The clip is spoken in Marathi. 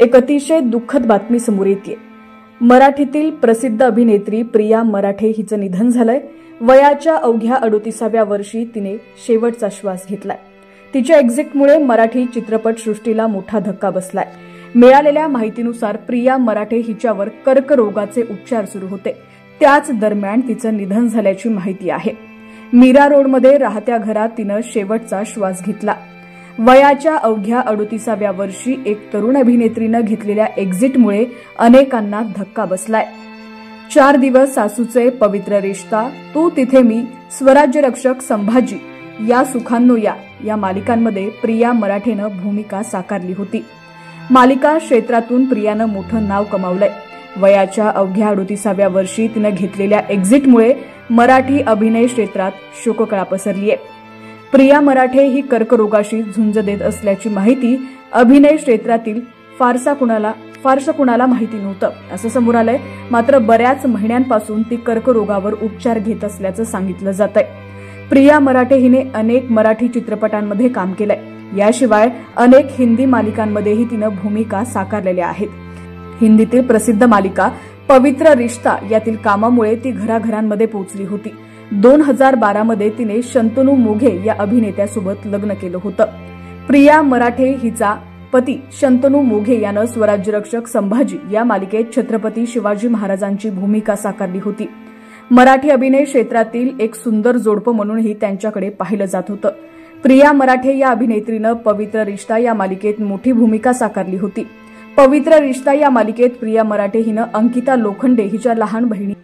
एक अतिशय दुःखद बातमी समोर येते। मराठीतील प्रसिद्ध अभिनेत्री प्रिया मराठे हिचं निधन झालंय। वयाच्या अवघ्या 38व्या वर्षी तिने शेवटचा श्वास घेतलाय। तिच्या एक्झिटमुळे मराठी चित्रपट सृष्टीला मोठा धक्का बसलाय। मिळालेल्या माहितीनुसार प्रिया मराठे हिच्यावर कर्करोगाचे उपचार सुरू होते, त्याच दरम्यान तिचं निधन झाल्याची माहिती आहे। मीरा रोडमध्ये राहत्या घरात तिनं शेवटचा श्वास घेतला। वयाच्या अवघ्या 38व्या वर्षी एक तरुण अभिनेत्रीनं घेतलेल्या एक्झिटमुळे अनेकांना धक्का बसलाय। 4 दिवस सासूचे पवित्र रिश्ता, तू तिथे मी, स्वराज्य रक्षक संभाजी, या सुखांनो या मालिकांमध्ये प्रिया मराठेनं भूमिका साकारली होती। मालिका क्षेत्रातून प्रियानं मोठं नाव कमावलंय। वयाच्या अवघ्या 38व्या वर्षी तिनं घेतलेल्या एक्झिटमुळे मराठी अभिनय क्षेत्रात शोककळा पसरलीय। प्रिया मराठे ही कर्करोगाशी झुंज देत असल्याची माहिती अभिनय क्षेत्रातील फारसं कुणाला माहिती नव्हतं असं समोर आलंय। मात्र बऱ्याच महिन्यांपासून ती कर्करोगावर उपचार घेत असल्याचं सांगितलं जातंय। प्रिया मराठे हिने अनेक मराठी चित्रपटांमध्ये काम केलंय। याशिवाय अनेक हिंदी मालिकांमध्येही तिनं भूमिका साकारलेल्या आहेत। हिंदीतील प्रसिद्ध मालिका पवित्र रिश्ता यातील कामामुळे ती घराघरांमध्ये पोहोचली होती। 2012 मध्ये तिने शंतनू मोघे या अभिनेत्यासोबत लग्न केलं होतं। प्रिया मराठे हिचा पती शंतनू मोघे यानं स्वराज्य रक्षक संभाजी या मालिकेत छत्रपती शिवाजी महाराजांची भूमिका साकारली होती। मराठी अभिनय क्षेत्रातील एक सुंदर जोडपं म्हणूनही त्यांच्याकडे पाहिलं जात होतं। प्रिया मराठे या अभिनेत्रीनं पवित्र रिश्ता या मालिकेत मोठी भूमिका साकारली होती। पवित्र रिश्ता या मालिकेत प्रिया मराठे हिनं अंकिता लोखंडे हिच्या लहान बहिणी